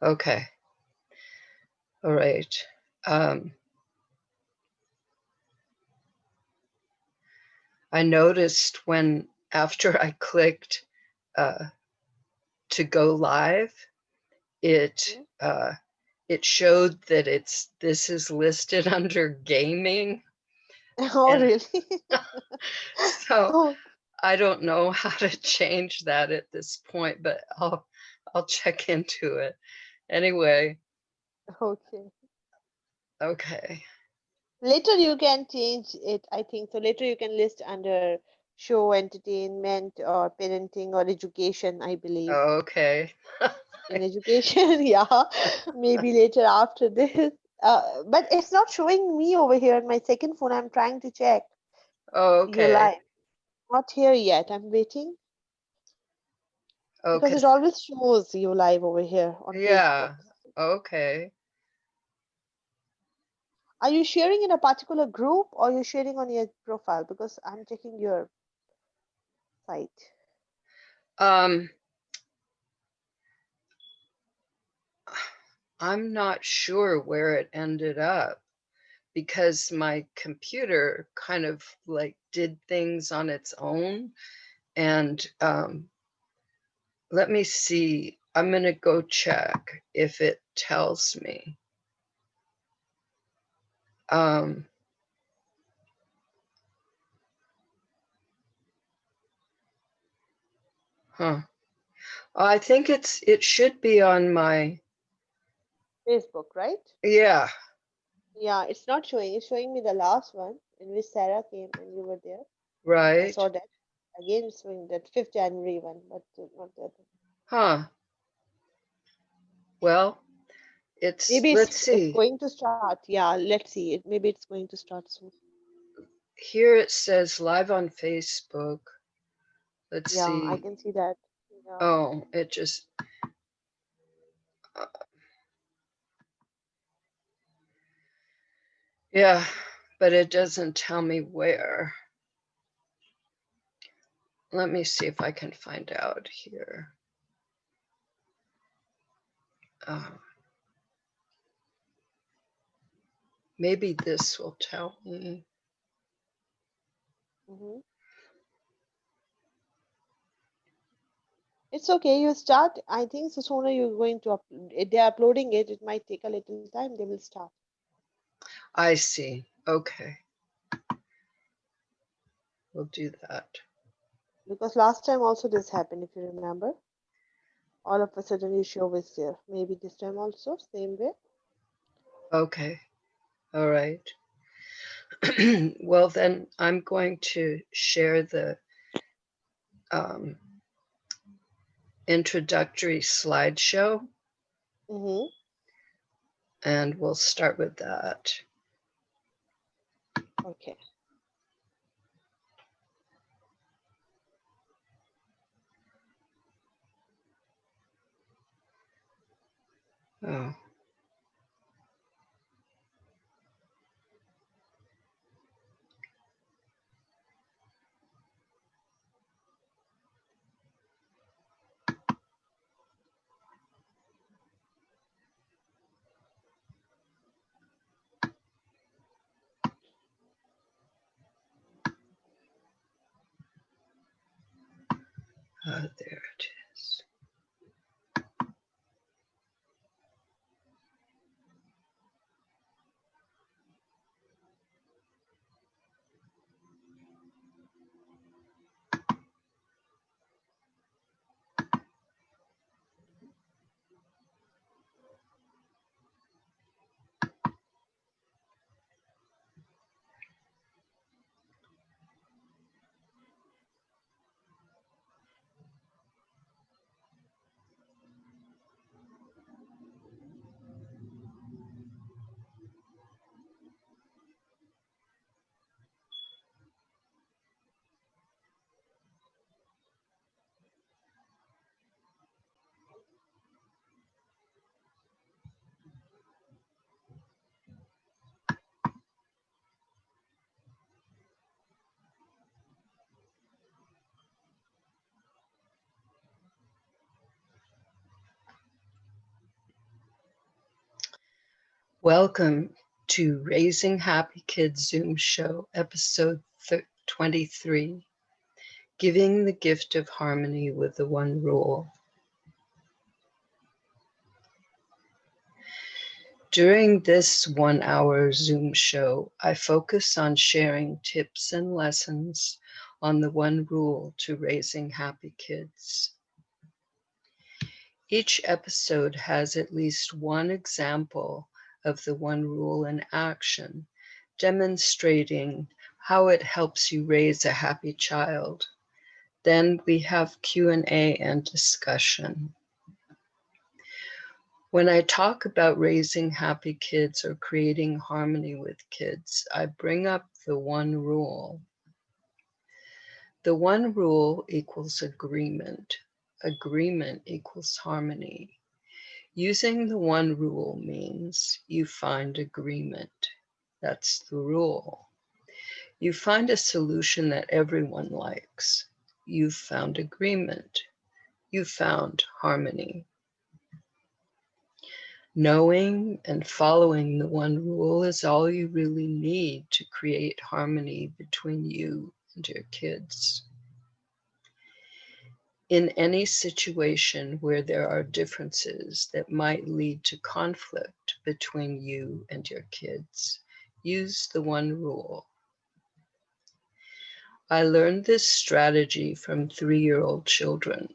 Okay. All right. I noticed after I clicked to go live, it showed that this is listed under gaming. Oh, really? So Oh. I don't know how to change that at this point, but I'll check into it. Anyway. Okay. Okay. Later you can change it, I think. So later you can list under show, entertainment, or parenting, or education, I believe. Okay. In education, yeah. Maybe later after this. But it's not showing me over here on my second phone. I'm trying to check. You Okay. live. Not here yet. I'm waiting. Because Okay. it always shows you live over here on Facebook. Yeah. Okay. Are you sharing in a particular group or you sharing on your profile? Because I'm checking your site. I'm not sure where it ended up because my computer kind of like did things on its own. And let me see. I'm going to go check if it tells me. I think it should be on my Facebook, right? Yeah. Yeah, it's not showing. It's showing me the last one in which Sarah came and you were there. I Right. saw that. Again, it's showing that 5th January one, but not the other. Huh. Well, Maybe let's it's see. going to start. Yeah, let's see. Maybe it's going to start soon. Here it says live on Facebook. Let's Yeah, I see. can see that. Yeah. Oh, it just. Yeah, but it doesn't tell me where. Let me see if I can find out here. Maybe this will tell me. It's okay. You start. I think the sooner you're going to if they're uploading it, it might take a little time. They will start. I see. Okay. We'll do that. Because last time also this happened, if you remember. All of a sudden your show was there. Maybe this time also, same way. Okay. All right. Well, then I'm going to share the introductory slideshow. And we'll start with that. Okay. Oh. There it is. Welcome to Raising Happy Kids Zoom Show, episode 23, Giving the Gift of Harmony with the One Rule. During this 1-hour Zoom show, I focus on sharing tips and lessons on the one rule to raising happy kids. Each episode has at least one example of the one rule in action, demonstrating how it helps you raise a happy child. Then we have Q&A and discussion. When I talk about raising happy kids or creating harmony with kids, I bring up the one rule. The one rule equals agreement. Agreement equals harmony. Using the one rule means you find agreement. That's the rule. You find a solution that everyone likes. You found agreement. You found harmony. Knowing and following the one rule is all you really need to create harmony between you and your kids. In any situation where there are differences that might lead to conflict between you and your kids, use the one rule. I learned this strategy from 3-year-old children.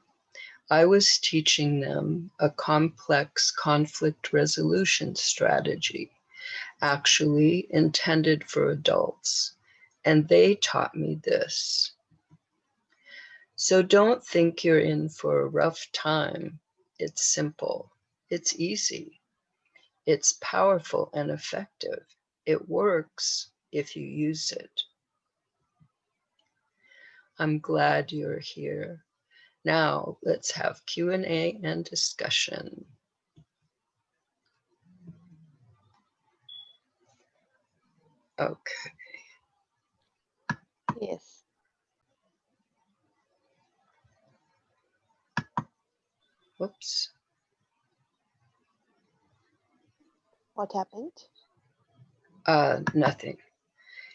I was teaching them a complex conflict resolution strategy, actually intended for adults, and they taught me this. So don't think you're in for a rough time. It's simple. It's easy. It's powerful and effective. It works if you use it. I'm glad you're here. Now let's have Q&A and discussion. Okay. Yes. Whoops. What happened? Nothing.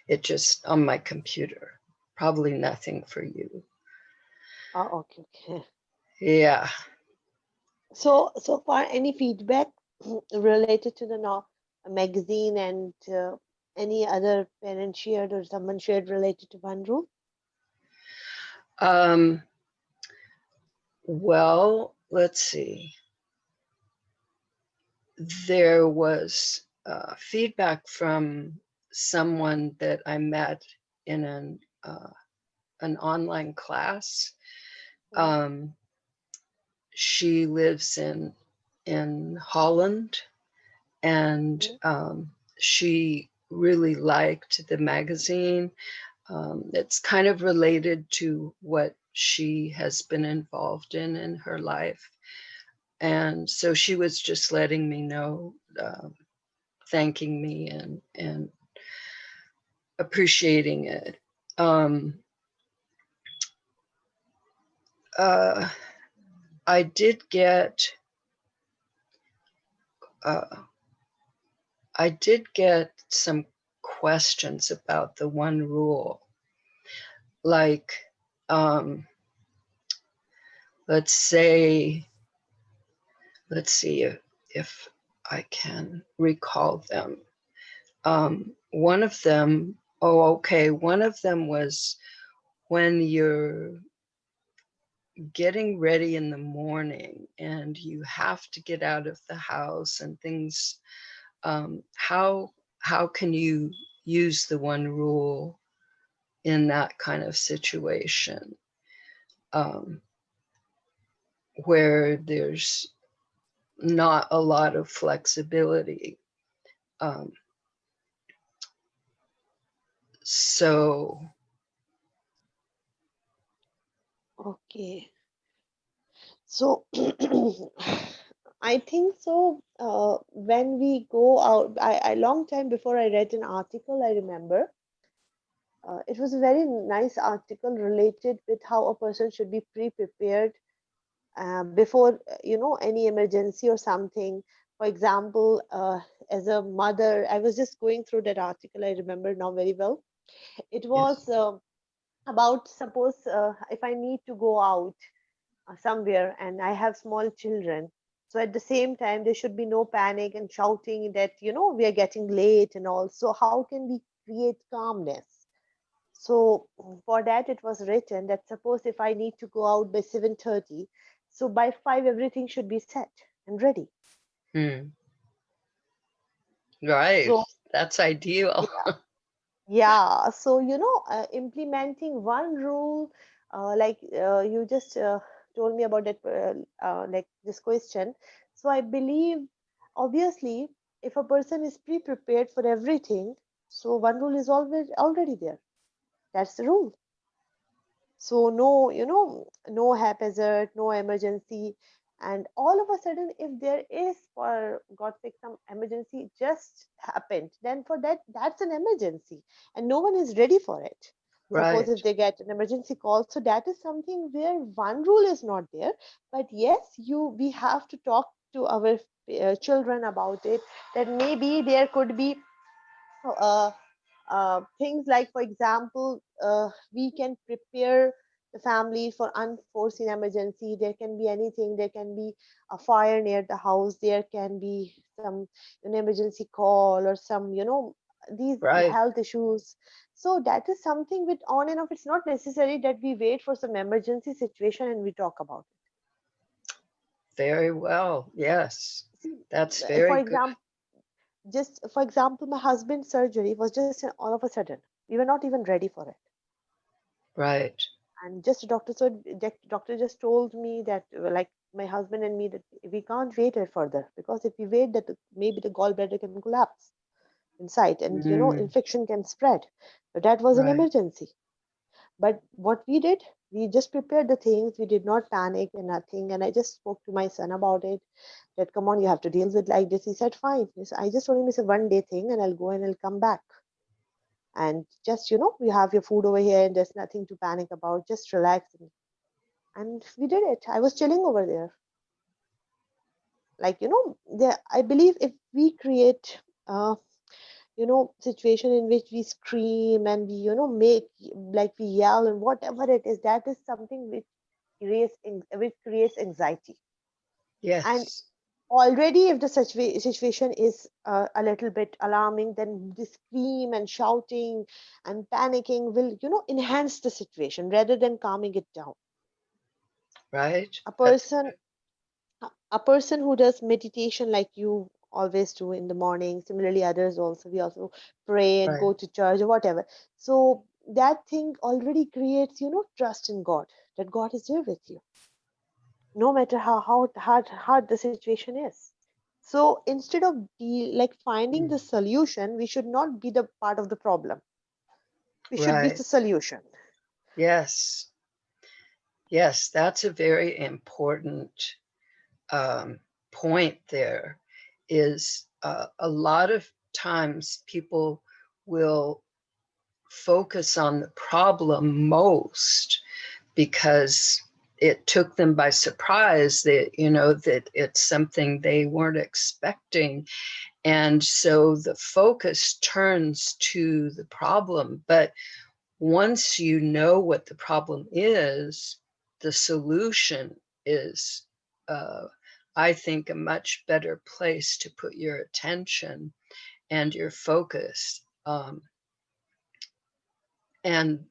It just on my computer. Probably nothing for you. Oh, okay. Yeah. So far, any feedback related to the magazine and any other parent shared or someone shared related to one rule? Well, let's see. There was feedback from someone that I met in an online class. She lives in Holland, and she really liked the magazine. It's kind of related to what she has been involved in her life. And so she was just letting me know, thanking me and appreciating it. I did get some questions about the one rule. Like, let's see if I can recall them. One of them was when you're getting ready in the morning and you have to get out of the house and things, how can you use the one rule in that kind of situation, where there's not a lot of flexibility. So Okay. So I think so. When we go out, I long time before I read an article, I remember it was a very nice article related with how a person should be pre-prepared before any emergency or something. For example, as a mother, I was just going through that article. I remember now very well. It was Yes. about, suppose if I need to go out somewhere and I have small children. So at the same time, there should be no panic and shouting that, we are getting late and all. So how can we create calmness? So for that, it was written that suppose if I need to go out by 7:30, so by 5 everything should be set and ready. Hmm. Right. So That's ideal. yeah, so implementing one rule, like you just told me about that, like this question. So I believe, obviously, if a person is pre-prepared for everything, so one rule is always already there. That's the rule. So no, no haphazard, no emergency, and all of a sudden, if there is, for God's sake, some emergency just happened, then for that, that's an emergency, and no one is ready for it. Suppose Right. if they get an emergency call, so that is something where one rule is not there, but yes, we have to talk to our children about it. That maybe there could be uh, things like, for example, we can prepare the family for unforeseen emergency. There can be anything. There can be a fire near the house. There can be some an emergency call or some these Right. health issues. So that is something with on and off. It's not necessary that we wait for some emergency situation and we talk about Very well. Yes. it. See, That's for very good. example, just for example, my husband's surgery was just all of a sudden. We were not even ready for it. Right. And just doctor just told me that, like my husband and me, that we can't wait it further, because if we wait, that maybe the gallbladder can collapse inside, and Mm, infection can spread. But that was an right. emergency. But what we did, we just prepared the things. We did not panic and nothing. And I just spoke to my son about it, that come on, you have to deal with like this. He said fine. I just told him it's a 1 day thing, and I'll go and I'll come back. And just you have your food over here, and there's nothing to panic about. Just relax. And we did it. I was chilling over there. Like there, I believe if we create situation in which we scream and we make, like we yell and whatever it is, that is something which creates anxiety. And Yes. already, if the situation is a little bit alarming, then the scream and shouting and panicking will enhance the situation rather than calming it down. Right. A That's person a person who does meditation like you always do in the morning, similarly others also, we also pray and right. go to church or whatever. So that thing already creates trust in God, that God is there with you no matter how hard the situation is. So instead of like finding Mm, the solution, we should not be the part of the problem. We should be right. the solution. Yes. Yes. That's a very important point there is a lot of times people will focus on the problem most because it took them by surprise that that it's something they weren't expecting, and so the focus turns to the problem. But once you know what the problem is, the solution is, uh, I think, a much better place to put your attention and your focus. And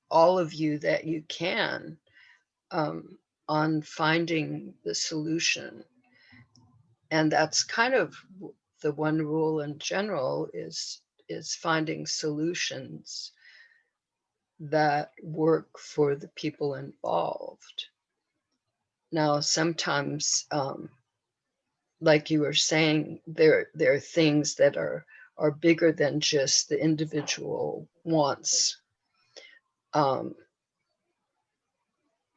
all of you that you can, um, on finding the solution. And that's kind of the one rule in general is finding solutions that work for the people involved. Now, sometimes, like you were saying, there are things that are bigger than just the individual wants, um,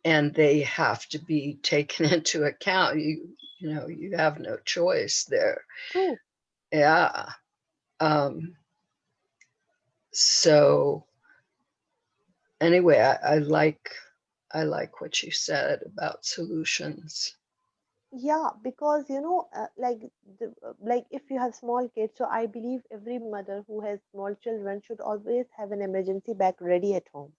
and they have to be taken into account. You have no choice there. True. Yeah. Um, so anyway, I like what you said about solutions. Yeah, because like if you have small kids, so I believe every mother who has small children should always have an emergency bag ready at home,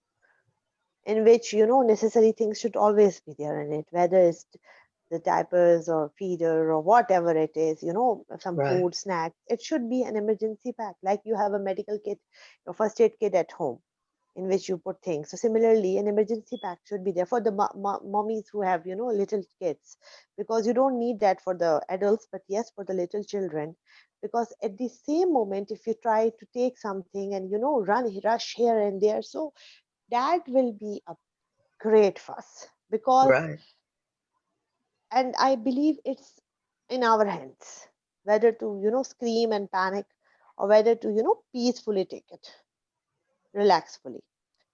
in which necessary things should always be there in it, whether it's the diapers or feeder or whatever it is, some Right. food, snacks. It should be an emergency pack, like you have a medical kit, your first aid kit at home, in which you put things. So similarly, an emergency pack should be there for the mommies who have, little kids, because you don't need that for the adults, but yes, for the little children. Because at the same moment, if you try to take something and, rush here and there, so that will be a great fuss. Because, Right. and I believe it's in our hands whether to, scream and panic, or whether to, peacefully take it, relax fully.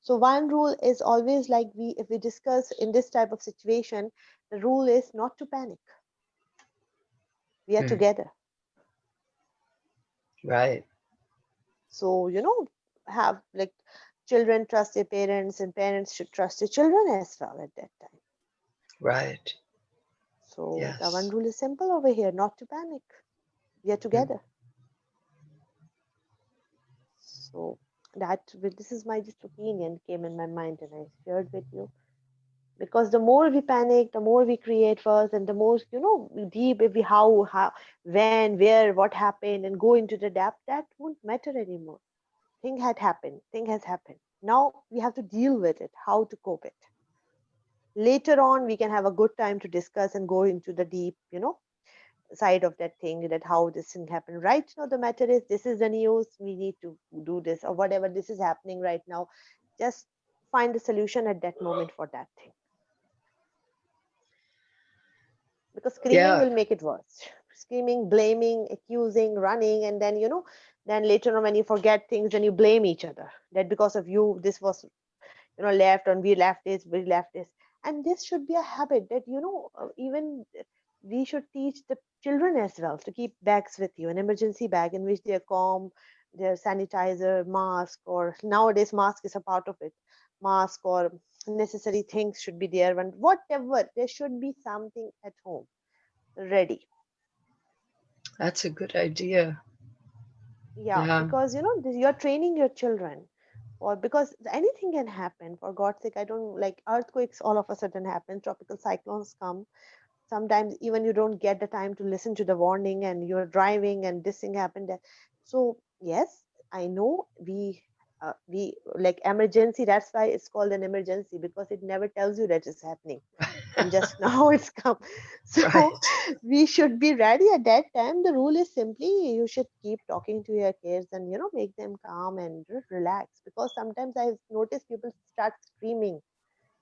So one rule is always, like, we if we discuss in this type of situation, the rule is not to panic. We are Mm. together. Right. So, have, like, children trust their parents, and parents should trust their children as well at that time. Right. So the one Yes. rule is simple over here: not to panic. We are Mm. together. So this is my just opinion came in my mind and I shared with you. Because the more we panic, the more we create fuss, and the more, deep if we how, when, where, what happened, and go into the depth, that won't matter anymore. Thing has happened. Now we have to deal with it, how to cope it. Later on, we can have a good time to discuss and go into the deep, side of that thing, that how this thing happened. Right now, the matter is, this is the news. We need to do this, or whatever this is happening right now. Just find the solution at that moment for that thing, because screaming Yeah. will make it worse. Screaming, blaming, accusing, running, and then, then later on when you forget things, then you blame each other, that because of you this was, left, and we left this. And this should be a habit that, even we should teach the children as well, to keep bags with you, an emergency bag in which their comb, their sanitizer, mask, or nowadays mask is a part of it, mask or necessary things should be there. And whatever, there should be something at home ready. That's a good idea. Yeah, Yeah. because, you're training your children, or because anything can happen. For God's sake, I don't like earthquakes all of a sudden happen, tropical cyclones come. Sometimes even you don't get the time to listen to the warning, and you're driving and this thing happened. So yes, I know we like emergency. That's why it's called an emergency, because it never tells you that it's happening, and just now it's come. So Right. we should be ready at that time. The rule is simply, you should keep talking to your kids, and, make them calm and relax, because sometimes I've noticed people start screaming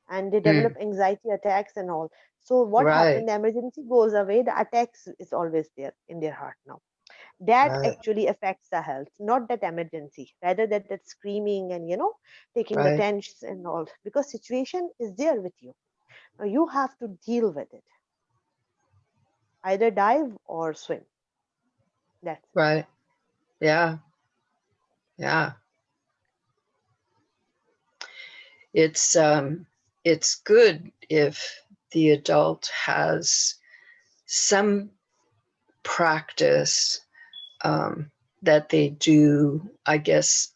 and they develop Mm. anxiety attacks and all. So what happened, Right. the emergency goes away, the attacks is always there in their heart now. That Right. actually affects the health, not that emergency, rather that screaming and, taking the Right. tensions and all, because situation is there with you. Now you have to deal with it, either dive or swim. That's it. Right. Yeah. Yeah. It's um it's good if the adult has some practice that they do. I guess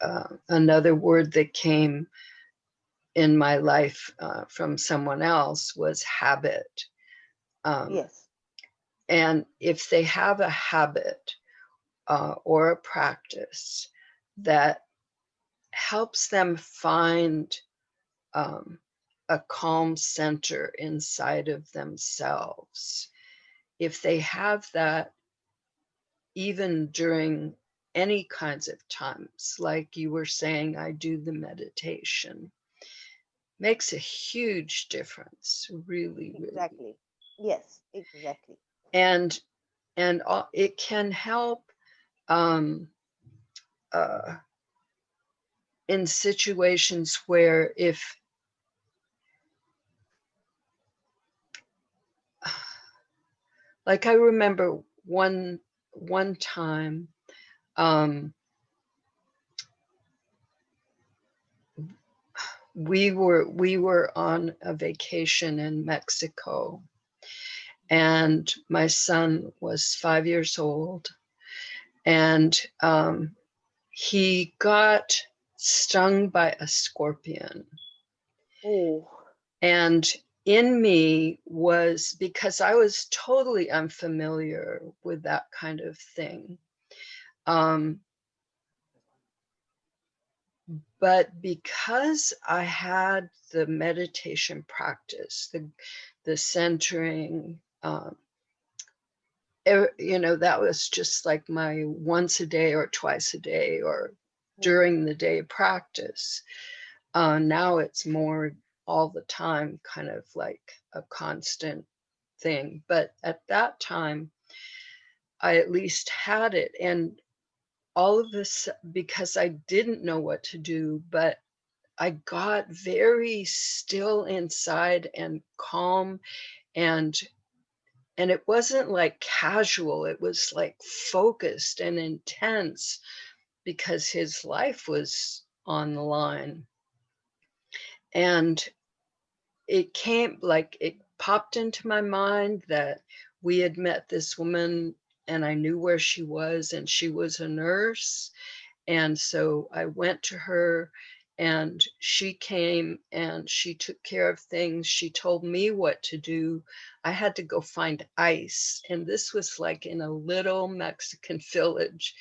another word that came in my life from someone else was habit. Um, Yes. and if they have a habit or a practice that helps them find um, a calm center inside of themselves, if they have that even during any kinds of times, like you were saying, I do the meditation, makes a huge difference, really, really. Exactly. Yes, exactly. And it can help um, uh, in situations where if, like I remember one time um, we were on a vacation in Mexico, and my son was 5 years old, and he got stung by a scorpion. Oh. And in me was, because I was totally unfamiliar with that kind of thing. But because I had the meditation practice, the centering, that was just like my once a day or twice a day or during the day practice. Now it's more all the time, kind of like a constant thing. But at that time, I at least had it. And all of this, because I didn't know what to do, but I got very still inside and calm, and it wasn't like casual, it was like focused and intense because his life was on the line. And it popped into my mind that we had met this woman and I knew where she was, and she was a nurse. And so I went to her, and she came and she took care of things. She told me what to do. I had to go find ice. And this was like in a little Mexican village.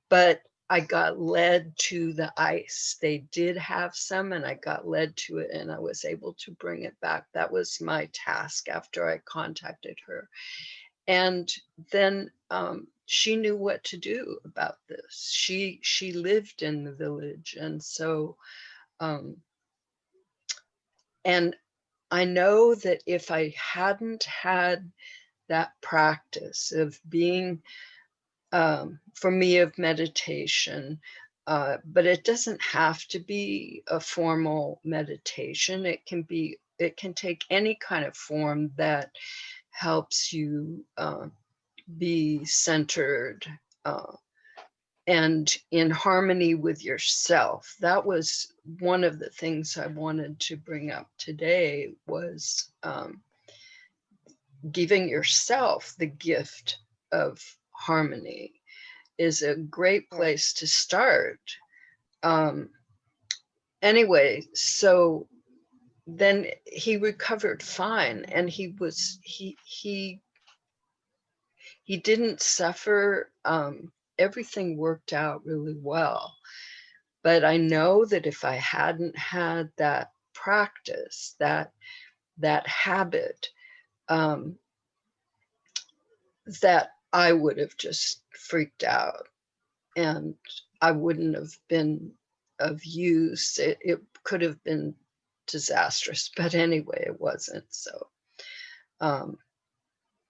But I got led to the ice. They did have some, and I got led to it, and I was able to bring it back. That was my task after I contacted her. And then she knew what to do about this. She lived in the village, and so and I know that if I hadn't had that practice of being for me, of meditation, but it doesn't have to be a formal meditation. It can take any kind of form that helps you be centered and in harmony with yourself. That was one of the things I wanted to bring up today, was giving yourself the gift of harmony is a great place to start. Anyway, so then he recovered fine, and he didn't suffer. Everything worked out really well. But I know that if I hadn't had that practice, that habit, that I would have just freaked out, and I wouldn't have been of use. It could have been disastrous, but anyway, it wasn't.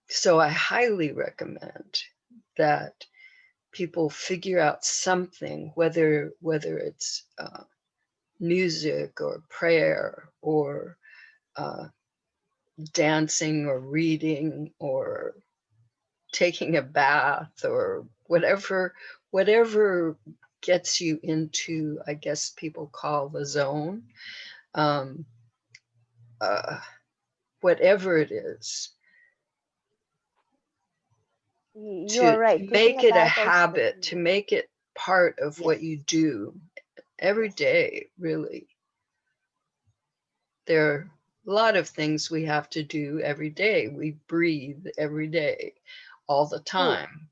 So I highly recommend that people figure out something, whether it's music or prayer or dancing or reading or taking a bath or whatever gets you into, I guess people call the zone, whatever it is. You To are right. Taking make a it a bath also habit, doesn't to work. make it part of what Yes. you do every Yes. day, really. There are a lot of things we have to do every day. We breathe every day, all the True. time,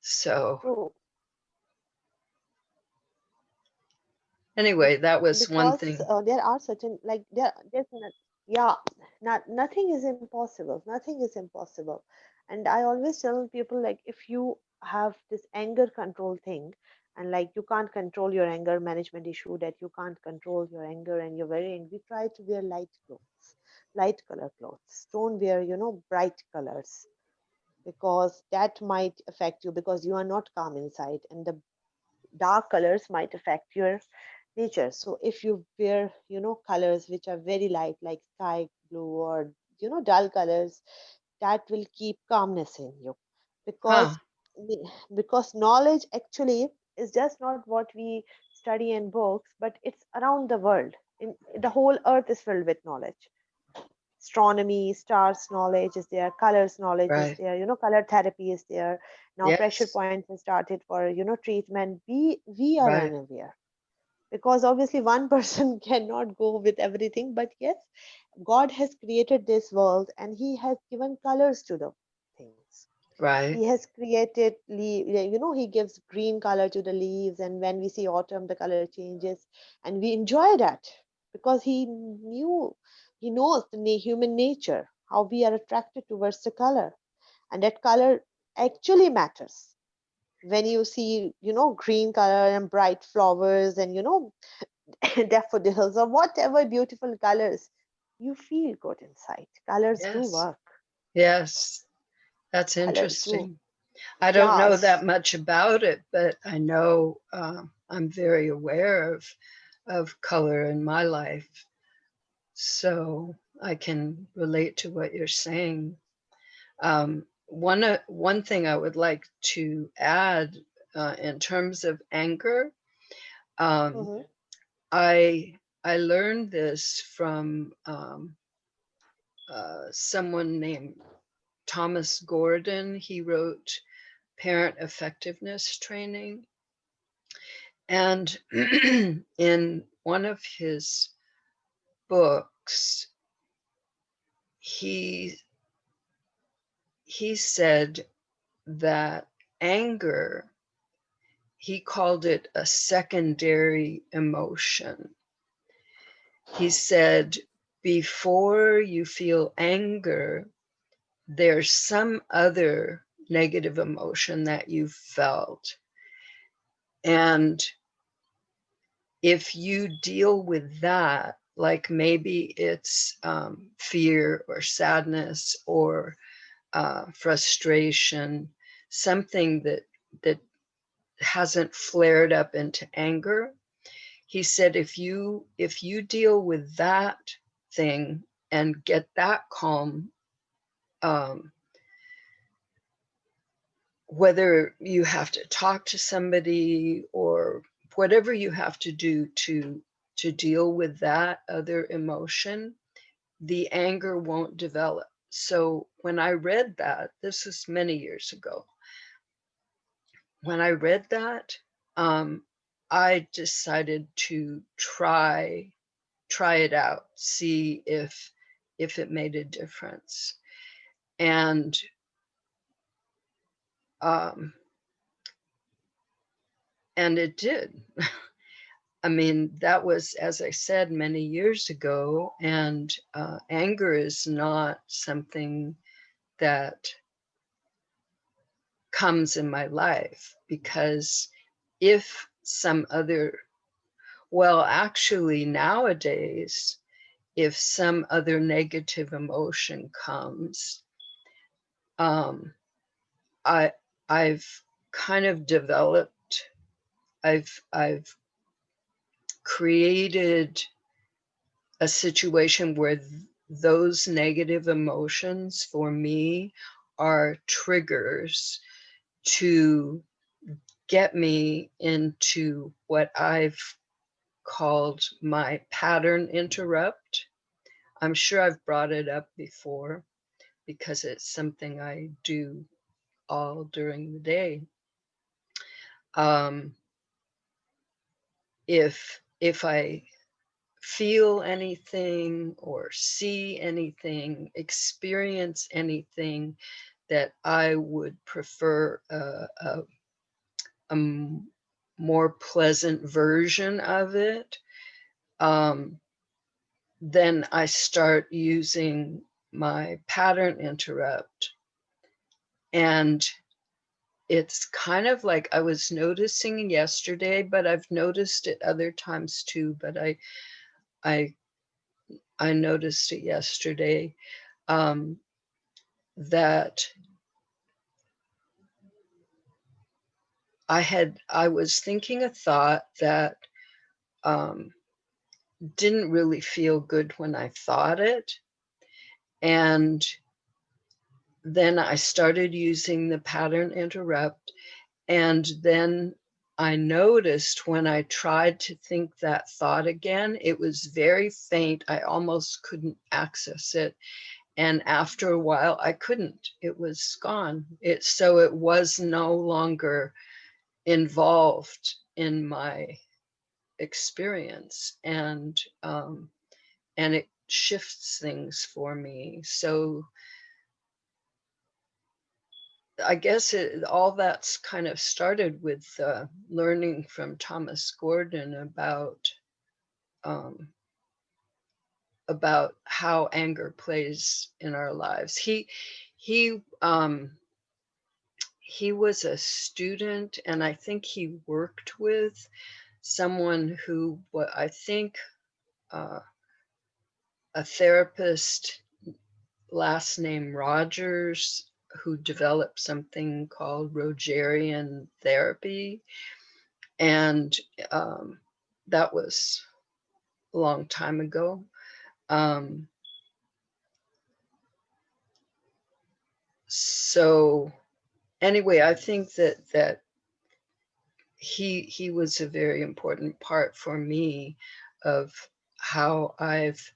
So True. anyway, that was one Because thing. there are certain, like, there's not, yeah, nothing is impossible. Nothing is impossible. And I always tell people, like, if you have this anger control thing, and like you can't control your anger management issue, that you can't control your anger and you're very angry, try to wear light clothes, light color clothes. Don't wear, bright colors, because that might affect you, because you are not calm inside, and the dark colors might affect your nature. So if you wear, colors which are very light, like sky blue, or dull colors, that will keep calmness in you. Huh. because because knowledge actually is just not what we study in books, but it's around the world. In the whole earth is filled with knowledge. astronomy, stars knowledge is there, colors knowledge is Right. there, color therapy is there. Now pressure Yes. points have started for, treatment. We are Right. unaware, because obviously one person cannot go with everything, but yes, God has created this world and he has given colors to the things. Right. He has created he gives green color to the leaves, and when we see autumn the color changes, and we enjoy that because he knows the human nature, how we are attracted towards the color, and that color actually matters. When you see green color and bright flowers and daffodils or whatever beautiful colors, you feel good inside. Colors do Yes. work. Yes. That's Colors do. interesting. I don't know Yes. that much about it, but I know I'm very aware of color in my life. So I can relate to what you're saying. One thing I would like to add in terms of anger, um, Hmm. I learned this from someone named Thomas Gordon. He wrote Parent Effectiveness Training, and in one of his books, he he said that anger, he called it a secondary emotion. He said, before you feel anger, there's some other negative emotion that you felt. And if you deal with that, like maybe it's fear or sadness or frustration, something that hasn't flared up into anger. He said, if you deal with that thing and get that calm, um, whether you have to talk to somebody or whatever you have to do to deal with that other emotion, the anger won't develop. So when I read that, this was many years ago, when I read that, um, I decided to try it out, see if it made a difference. And um, and it did. I mean, that was, as I said, many years ago, and anger is not something that comes in my life, because if some other, well, actually nowadays, if some other negative emotion comes, um, I I've kind of developed, I've created a situation where those negative emotions for me are triggers to get me into what I've called my pattern interrupt. I'm sure I've brought it up before because it's something I do all during the day. Um, if I feel anything or see anything, experience anything that I would prefer a more pleasant version of it, um, then I start using my pattern interrupt. And it's kind of like I was noticing yesterday, but I've noticed it other times too, but I I noticed it yesterday, um, that I was thinking a thought that um, didn't really feel good when I thought it. And then I started using the pattern interrupt. And then I noticed when I tried to think that thought again, it was very faint. I almost couldn't access it. And after a while, I couldn't. It was gone. So it was no longer involved in my experience, and it shifts things for me. So I guess all that's kind of started with learning from Thomas Gordon about how anger plays in our lives. He was a student, and I think he worked with someone who, what I think, a therapist, last name Rogers, who developed something called Rogerian therapy. And that was a long time ago. So anyway, I think that he was a very important part for me of how I've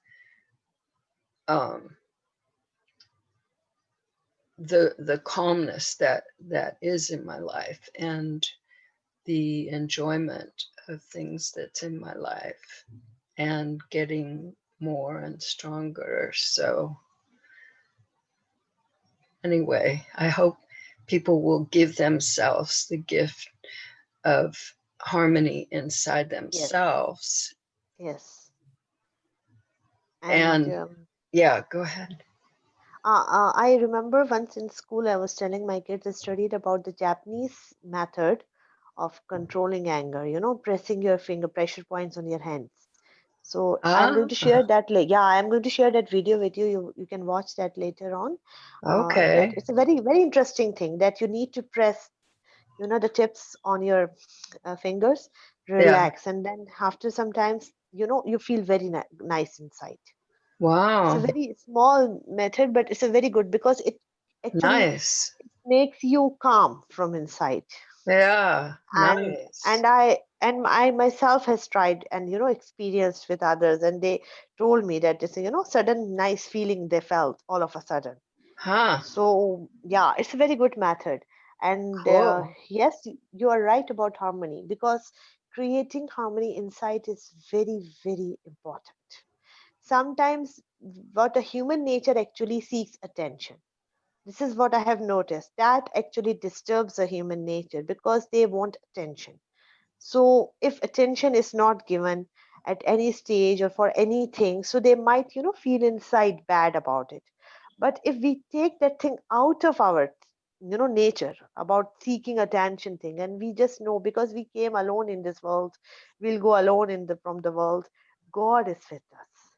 the calmness that is in my life, and the enjoyment of things that's in my life, and getting more and stronger. So anyway, I hope people will give themselves the gift of harmony inside Yes, themselves. yes. And And yeah, go ahead. I remember once in school, I was telling my kids I studied about the Japanese method of controlling anger, pressing your finger pressure points on your hands. So I'm going to share that. Yeah, I'm going to share that video with you. You can watch that later on. That Okay. it's a very very interesting thing that you need to press, the tips on your fingers, Yeah. relax, and then after sometimes, you feel very nice inside. It's a Wow. very small method, but it's a very good because it actually Nice. makes you calm from inside. Yeah. and Nice. and I myself has tried and experienced with others, and they told me that it's a sudden nice feeling they felt all of a sudden. Huh. So yeah, it's a very good method. And Cool. yes, you are right about harmony, because creating harmony inside is very very important. Sometimes what a human nature actually seeks attention. This is what I have noticed, that actually disturbs the human nature because they want attention. So if attention is not given at any stage or for anything, so they might feel inside bad about it. But if we take that thing out of our nature about seeking attention thing, and we just know because we came alone in this world, we'll go alone in the from the world, God is with us.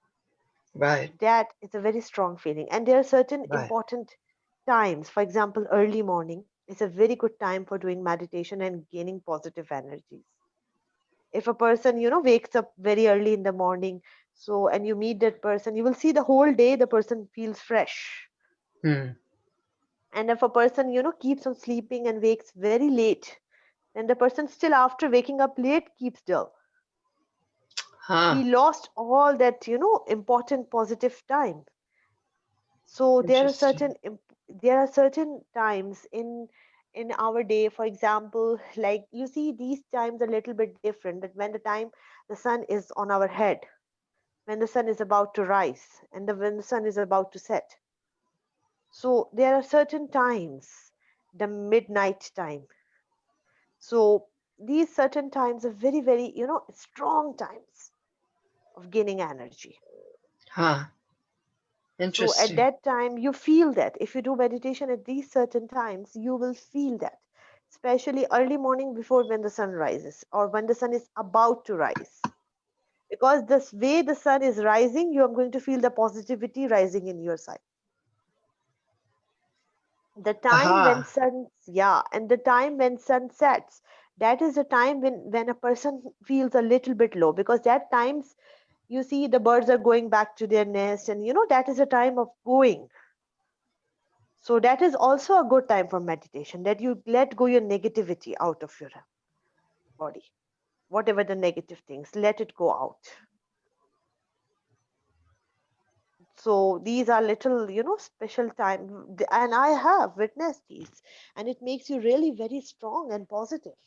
Right. That is a very strong feeling. And there are certain Right. important times. For example, early morning is a very good time for doing meditation and gaining positive energies. If a person wakes up very early in the morning, so and you meet that person, you will see the whole day the person feels fresh. Hmm. And if a person keeps on sleeping and wakes very late, then the person still after waking up late keeps dull. Huh. He lost all that important positive time. So Interesting. there are certain times in our day, for example, like you see these times a little bit different, that when the time the sun is on our head, when the sun is about to rise, and when the sun is about to set. So there are certain times, the midnight time. So these certain times are very very strong times of gaining energy. Huh. So at Interesting. that time, you feel that if you do meditation at these certain times, you will feel that, especially early morning before when the sun rises or when the sun is about to rise. Because this way the sun is rising, you are going to feel the positivity rising in your side. The time when Aha. sun, yeah, and the time when sun sets, that is the time when a person feels a little bit low, because that times you see the birds are going back to their nest, and that is a time of going. So that is also a good time for meditation, that you let go your negativity out of your body. Whatever the negative things, let it go out. So these are little, special time, and I have witnessed these, and it makes you really very strong and positive,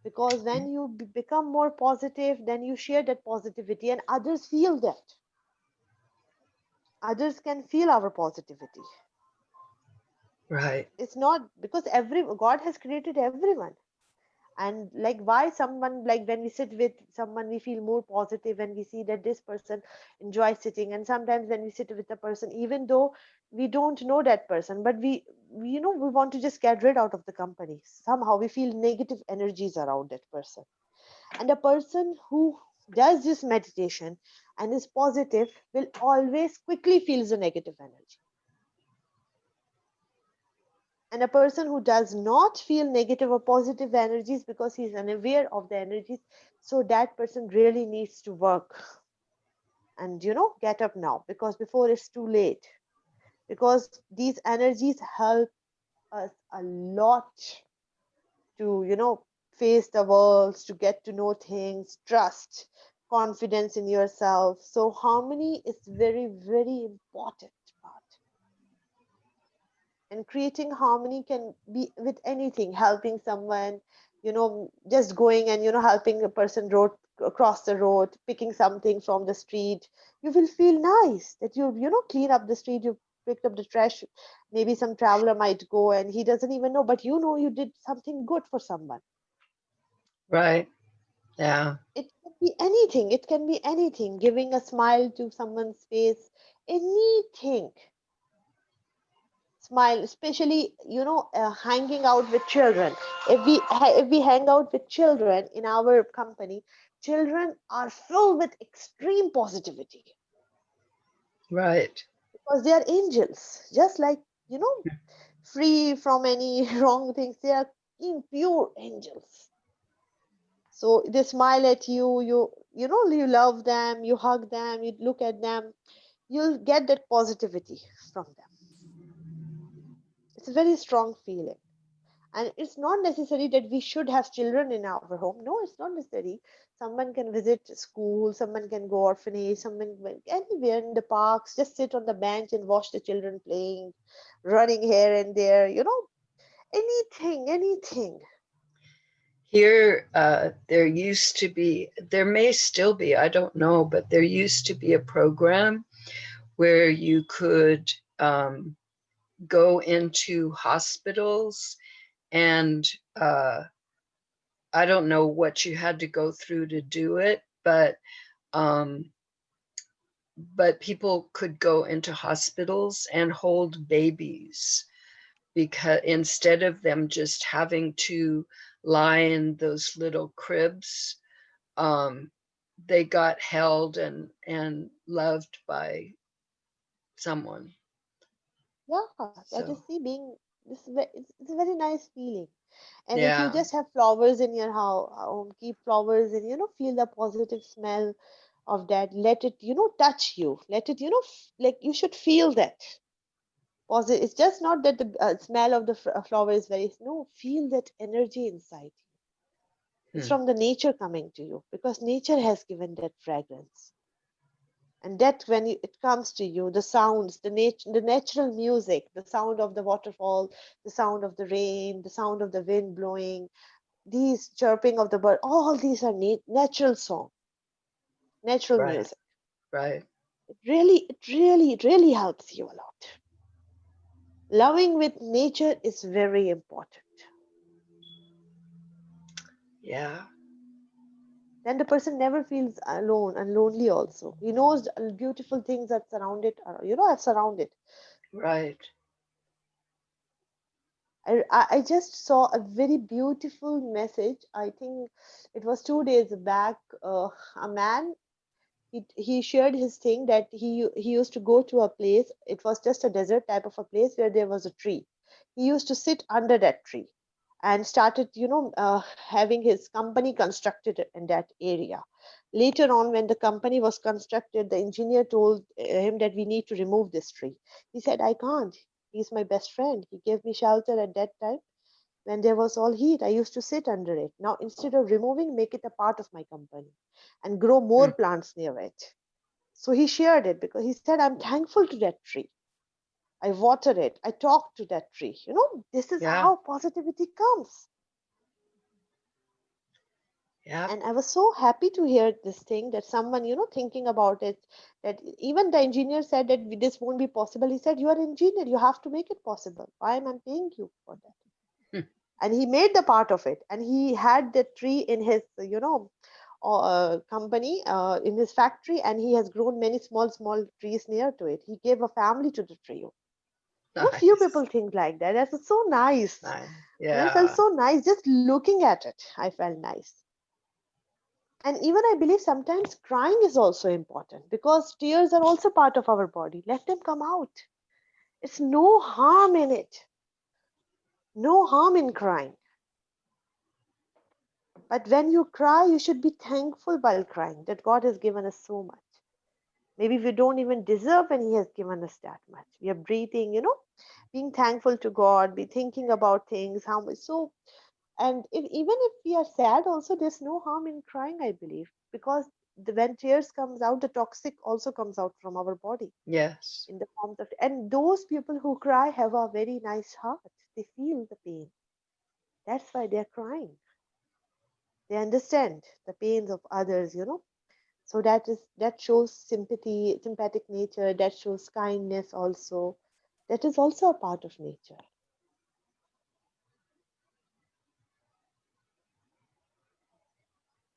because when you become more positive, then you share that positivity and others feel that. Others can feel our positivity. Right. It's not because every God has created everyone. And like, why someone, like when we sit with someone we feel more positive when we see that this person enjoys sitting, and sometimes when we sit with a person even though we don't know that person, but we want to just get rid out of the company. Somehow we feel negative energies around that person. And a person who does this meditation and is positive will always quickly feels the negative energy. And a person who does not feel negative or positive energies because he's unaware of the energies, so that person really needs to work and get up now, because before it's too late. Because these energies help us a lot to face the world, to get to know things, trust, confidence in yourself. So harmony is very, very important part. And creating harmony can be with anything, helping someone, just going and helping a person road across the road, picking something from the street. You will feel nice that you clean up the street, you picked up the trash. Maybe some traveler might go and he doesn't even know, but you did something good for someone. Right. Yeah. It can be anything, it can be anything, giving a smile to someone's face, anything. Smile, especially hanging out with children. If we hang out with children in our company, children are filled with extreme positivity, Right. because they are angels, just like you know free from any wrong things. They are pure angels. So they smile at you, you love them, you hug them, you look at them, you'll get that positivity from them. It's a very strong feeling. And it's not necessary that we should have children in our home. No, it's not necessary. Someone can visit school, someone can go orphanage, anywhere in the parks, just sit on the bench and watch the children playing, running here and there, anything. Here, there used to be, there may still be, I don't know, but there used to be a program where you could go into hospitals and I don't know what you had to go through to do it, um, but people could go into hospitals and hold babies, because instead of them just having to lie in those little cribs, um, they got held and loved by someone. Yeah, that is So see being it's a very nice feeling. And if you yeah, just have flowers in your home, keep flowers and feel the positive smell of that. Let it touch you. Let it like you should feel that positive. It's just not that the smell of the flower is very, no, feel that energy inside. It's hmm, from the nature coming to you, because nature has given that fragrance. And that when it comes to you, the sounds, the natural music, the sound of the waterfall, the sound of the rain, the sound of the wind blowing, these chirping of the bird, all these are natural song, natural right, music. right, It really helps you a lot. Loving with nature is very important. yeah, Then the person never feels alone and lonely also. He knows the beautiful things that surround it, are surrounded. right. I just saw a very beautiful message. I think it was 2 days back. A man, he shared his thing that he used to go to a place. It was just a desert type of a place where there was a tree. He used to sit under that tree and started having his company constructed in that area. Later on, when the company was constructed, the engineer told him that we need to remove this tree. He said, I can't. He's my best friend. He gave me shelter at that time. When there was all heat, I used to sit under it. Now, instead of removing, make it a part of my company and grow more Mm. plants near it. So he shared it because he said, I'm thankful to that tree. I water it. I talk to that tree. This is Yeah. how positivity comes. Yeah. And I was so happy to hear this thing that someone, thinking about it, that even the engineer said that this won't be possible. He said, you are an engineer. You have to make it possible. Why am I paying you for that? Mm. And he made the part of it. And he had the tree in his, company, in his factory. And he has grown many small trees near to it. He gave a family to the tree. Few Nice. people think like that. That's so nice. Nice. And I felt Yeah. so nice just looking at it. I felt nice. And even I believe sometimes crying is also important because tears are also part of our body. Let them come out. It's no harm in it. No harm in crying. But when you cry, you should be thankful while crying that God has given us so much. Maybe we don't even deserve and He has given us that much. We are breathing, being thankful to God, be thinking about things, how much. So, and even if we are sad, also there's no harm in crying, I believe, because when tears comes out, the toxic also comes out from our body Yes. in the form of. And those people who cry have a very nice heart. They feel the pain. That's why they're crying. They understand the pains of others. So that shows sympathetic nature, that shows kindness also. That is also a part of nature.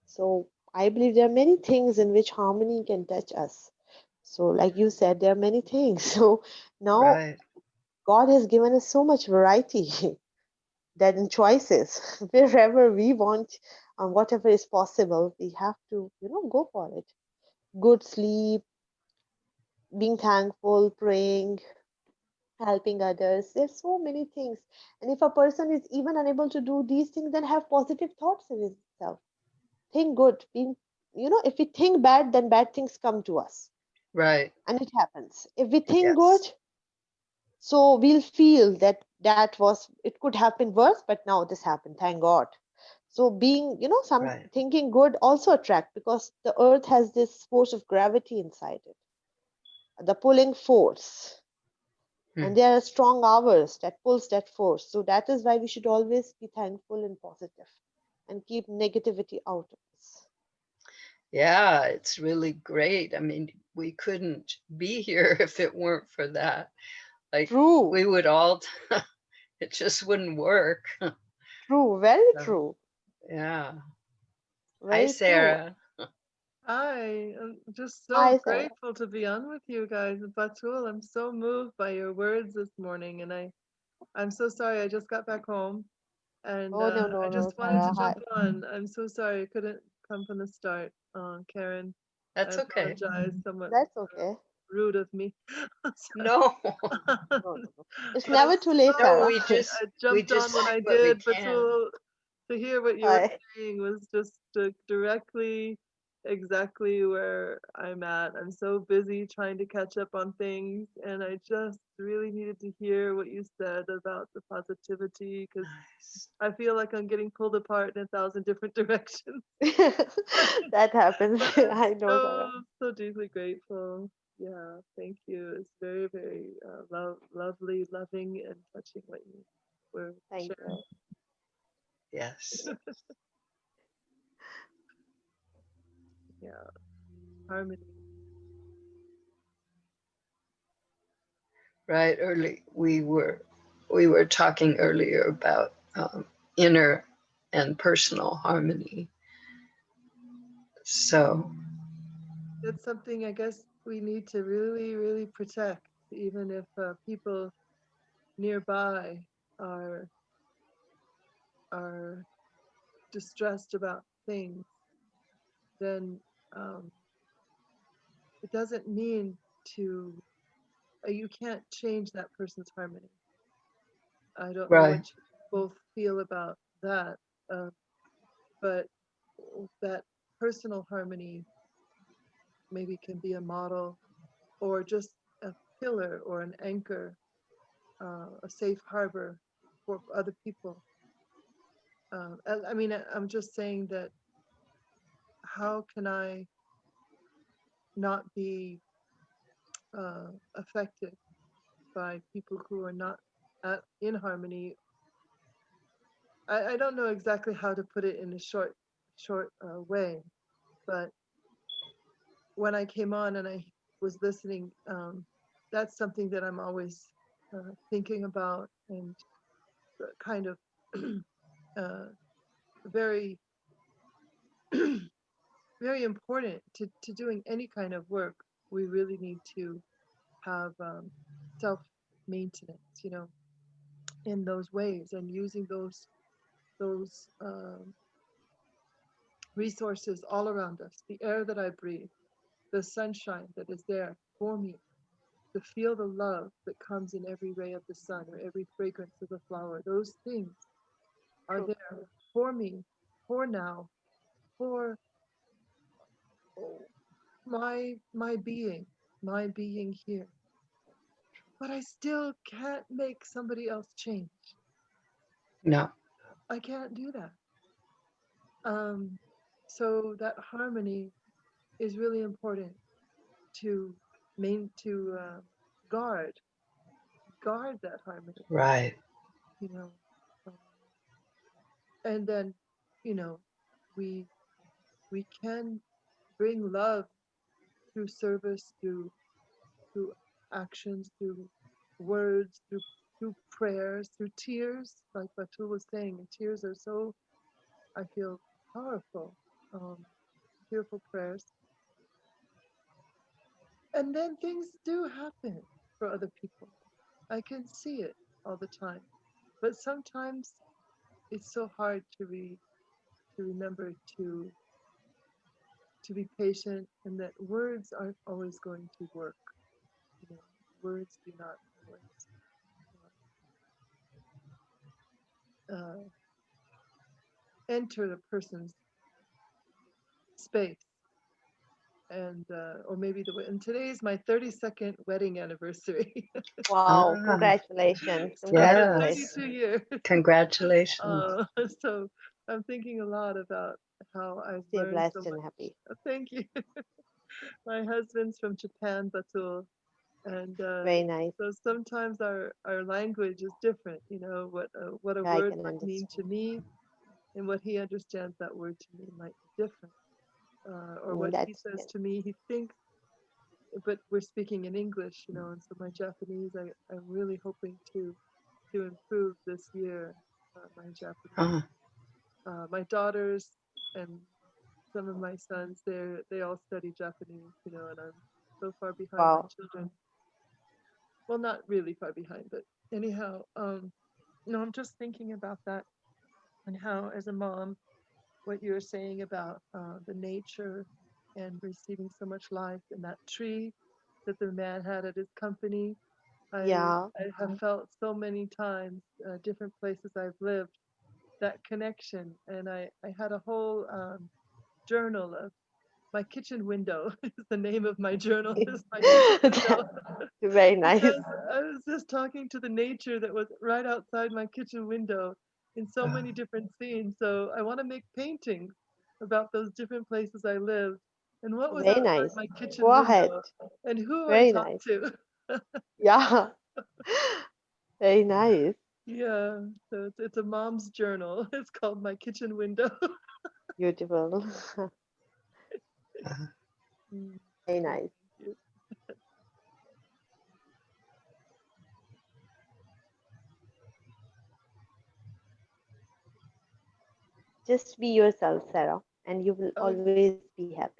So I believe there are many things in which harmony can touch us. So like you said, there are many things. So now Right. God has given us so much variety that in choices, wherever we want, whatever is possible, we have to, go for it. Good sleep, being thankful, praying, helping others. There's so many things. And if a person is even unable to do these things, then have positive thoughts in himself. Think good. If we think bad, then bad things come to us. Right. And it happens. If we think good, Yes. so we'll feel it could have been worse, but now this happened. Thank God. So being, some Right. thinking good also attract because the earth has this force of gravity inside it, the pulling force. Hmm. And there are strong hours that pulls that force. So that is why we should always be thankful and positive and keep negativity out of us. Yeah, it's really great. I mean, we couldn't be here if it weren't for that. Like, True, we would all, it just wouldn't work. true, very So, true, yeah. Hi, very true. Sarah. Hi, I'm just so Hi, Sarah. grateful to be on with you guys. Batul, I'm so moved by your words this morning, and I'm so sorry. I just got back home, and Oh, no, I no, no, just wanted to Sarah. jump Hi. on. I'm so sorry I couldn't come from the start. Karen, I That's okay. apologize. Somewhat That's okay. rude of me. No, No, no, no. It's But I'm never too late, so no, Sarah. I we jumped on just when say I what we did, can. Batul. To hear what you were Hi. saying was just directly exactly where I'm at. I'm so busy trying to catch up on things, and I just really needed to hear what you said about the positivity because Nice. I feel like I'm getting pulled apart in a thousand different directions. That happens. But I'm I know, so, Sarah. so deeply grateful. Yeah, thank you. It's very, very lovely, loving, and touching what you were Thank sharing. you. Yes. Yeah, harmony. Right. We were talking earlier about inner and personal harmony. So, That's something I guess we need to really, really protect, even if people nearby are are distressed about things. Then um, it doesn't mean to you can't change that person's harmony. I don't know right. what you both feel about that, uh, but that personal harmony maybe can be a model or just a pillar or an anchor, a safe harbor for other people. I mean, I'm just saying that how can I not be affected by people who are not in harmony? I don't know exactly how to put it in a short way, but when I came on and I was listening, that's something that I'm always thinking about, and kind of uh, very very important to doing any kind of work. We really need to have self maintenance, in those ways, and using those resources all around us. The air that I breathe, the sunshine that is there for me, to feel the love that comes in every ray of the sun or every fragrance of the flower. Those things are True. there for me, for now, for my being here. But I still can't make somebody else change. No. I can't do that. So that harmony is really important to guard that harmony, Right. you know. Um, and then, you know, we we can bring love through service, through actions, through words, through prayers, through tears. Like Batul was saying, tears are so, I feel, powerful. Tearful prayers. And then things do happen for other people. I can see it all the time. But sometimes it's so hard to remember to be patient, and that words aren't always going to work. Words do not always uh, enter the person's space. And or maybe and today is my 32nd wedding anniversary. Wow, Ah, congratulations. So yes. Congratulations. 32 years. Congratulations. So I'm thinking a lot about how I've Stay learned so blessed and much. happy. Thank you. My husband's from Japan, Batul, and Very nice. so sometimes our language is different. What a Yeah, I word can might mean to understand. me, and what he understands that word to me might be different. Or what he That's says to me, he thinks, but we're speaking in English, and so my Japanese, I'm really hoping to improve this year, my Japanese. Uh, My daughters and some of my sons, they all study Japanese, and I'm so far behind my wow. children. Well, not really far behind, but anyhow, no, I'm just thinking about that, and how, as a mom, what you're saying about the nature and receiving so much life in that tree that the man had at his company. Yeah. I have felt so many times, different places I've lived, that connection. And I had a whole journal of my kitchen window is the name of my journal, is my kitchen window. Very nice. Because I was just talking to the nature that was right outside my kitchen window in so many different scenes. So I want to make paintings about those different places I lived and what was Very outside nice. my Go kitchen ahead. window and who I Very talked nice. to. Yeah. Very nice. Yeah, so it's a mom's journal. It's called My Kitchen Window. Beautiful. uh, Mm, Very so nice. thank you. Just be yourself, Sarah, and you will Oh, always be happy.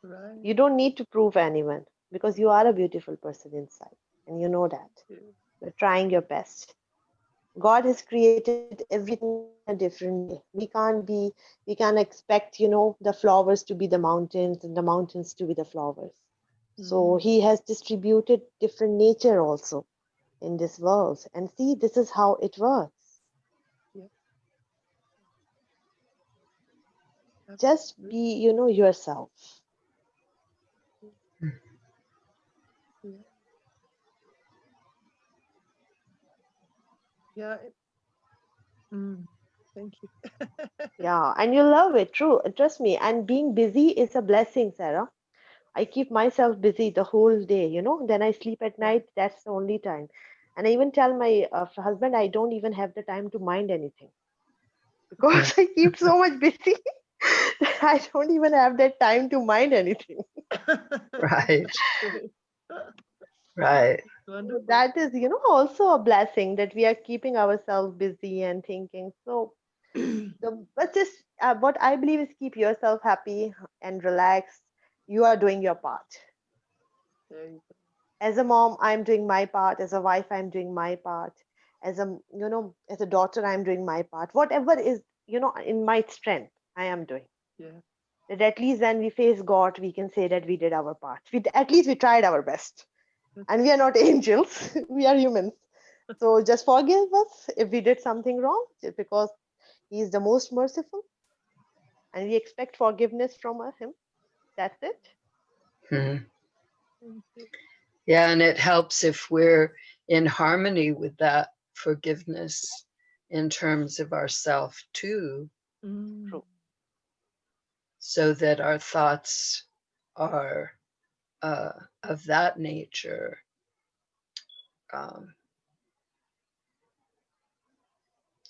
You right. don't need to prove anyone because you are a beautiful person inside, and you know that. Yeah. You're trying your best. God has created everything in a different way. We can't expect, the flowers to be the mountains and the mountains to be the flowers. So Mm, He has distributed different nature also in this world. And see, this is how it works. yeah, Just absolutely. be, yourself. Yeah, yeah. Mm, Thank you. Yeah, and you love it, true. Trust me. And being busy is a blessing, Sarah. I keep myself busy the whole day, then I sleep at Yeah. night. That's the only time. And I even tell my husband I don't even have the time to mind anything because I keep so much busy that I don't even have that time to mind anything. Right. Great. Right. So Wonderful. that is, also a blessing that we are keeping ourselves busy and thinking. So, but just what I believe is keep yourself happy and relaxed. You are doing your part. There you go. As a mom, I'm doing my part. As a wife, I'm doing my part. As a daughter, I'm doing my part. Whatever is, in my strength, I am doing. Yeah. That at least when we face God, we can say that we did our part. At least we tried our best. That's And we are not angels. We are humans. So just forgive us if we did something wrong, just because He is the most merciful, and we expect forgiveness from Him. That's it. Mhm. thank you. Yeah, and it helps if we're in harmony with that forgiveness in terms of ourself too, Mm. True. so that our thoughts are of that nature. Um,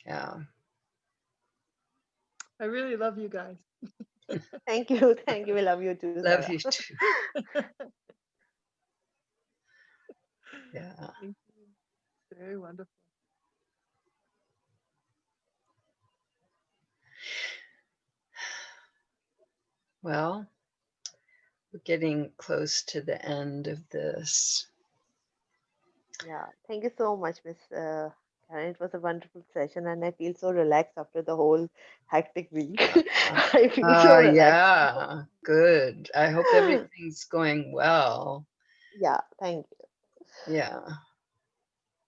yeah, I really love you guys. Thank you. Thank you. We love you too, love Sarah. you too. Yeah. Thank you. Very wonderful. Well, we're getting close to the end of this. Yeah. Thank you so much, Miss Karen. It was a wonderful session, and I feel so relaxed after the whole hectic week. I feel so relaxed. Yeah, good. I hope everything's going well. Yeah. Thank you. Yeah.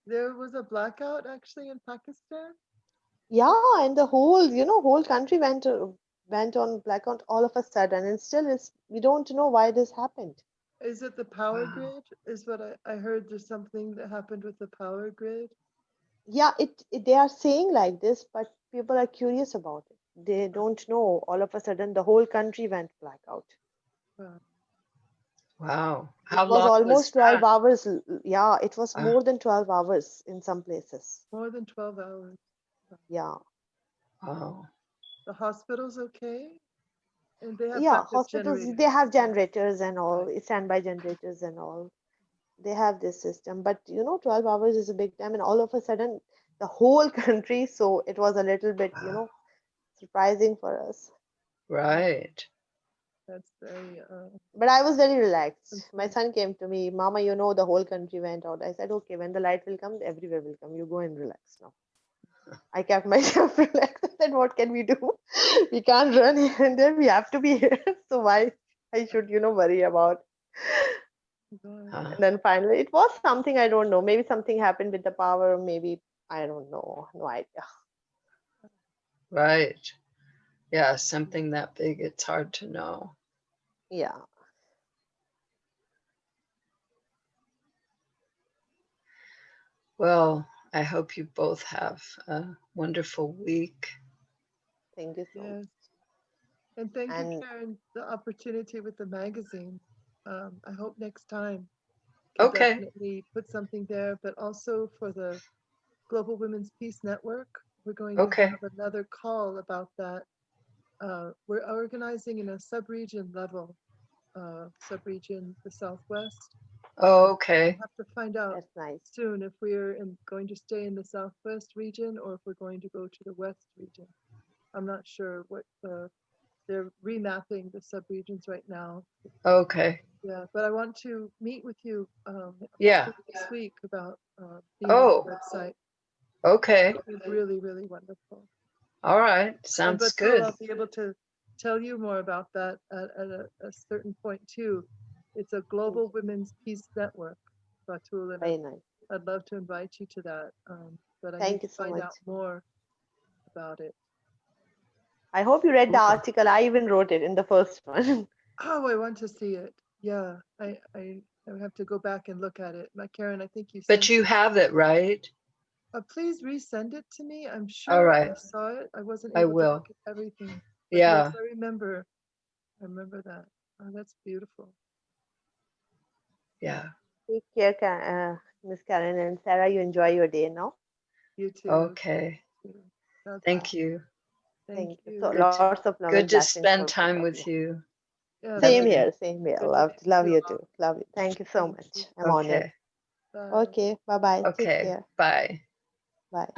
There was a blackout actually in Pakistan. Yeah, and the whole country went on blackout all of a sudden, and still is we don't know why this happened. Is it the power Wow. grid? Is what I heard. There's something that happened with the power grid. Yeah, they are saying like this, but people are curious about it. They don't know. All of a sudden, the whole country went blackout. Wow. Wow. It How was long was almost 12 that? hours. Yeah, it was Uh, more than 12 hours in some places. More than 12 hours. Yeah. wow. The hospital's okay, and they have Yeah, backup hospitals, they generators. have Yeah. generators and all, Right. standby generators and all. They have this system, but 12 hours is a big time, and all of a sudden, the whole country. So it was a little bit, Wow. surprising for us. Right. That's very But I was very relaxed. My concerned. son came to me, Mama, the whole country went out. I said, okay, when the light will come, everywhere will come. You go and relax now. I kept myself relaxed. I said, what can we do? We can't run here and there. We have to be here. So why I should, worry about? God. Uh, And then finally, it was something I don't know. Maybe something happened with the power. Maybe I don't know. No idea. right. Yeah, something that big, it's hard to know. Yeah. Well, I hope you both have a wonderful week. Thank you so Yes. much. And thank you, And Karen, the opportunity with the magazine. I hope next time can Okay. definitely put something there, but also for the Global Women's Peace Network, we're going to Okay. have another call about that. We're organizing in a sub-region level, sub-region the Southwest. Oh, And okay. we'll have to find out that's nice. soon if we're going to stay in the Southwest region or if we're going to go to the West region. I'm not sure what they're remapping the subregions right now. Okay. Yeah, but I want to meet with you Yeah. hopefully this week about being on Oh, the website. okay. It's really, really wonderful. All right. And Sounds Batul, good. I'll be able to tell you more about that at a certain point too. It's a Thank global you. women's peace network, Batul, and Very nice. I'd love to invite you to that. But I need Thank to you so find much. out more about it. I hope you read the Cool. article. I even wrote it in the first one. Oh, I want to see it. Yeah, I have to go back and look at it. My Karen, I think you But sent you it. have it, right? Please resend it to me. I'm All sure I right, saw it. I wasn't I able to will. look at everything. But yes, Yeah. I remember. I remember that. Oh, that's beautiful. Yeah. Take care, Miss Karen and Sarah. You enjoy your day now. You too. Okay. Too. God Thank bless. you. Thank Thank you. So you. Good to, lots of love and good to blessings spend for both time of you. with you. Yeah, Same very Definitely. here, same here. good to be Love with you you too. all. Love you. Thank you so Thank much. you. I'm honored. Okay. Bye. Okay, bye bye. Take Okay. care. Bye. Bye.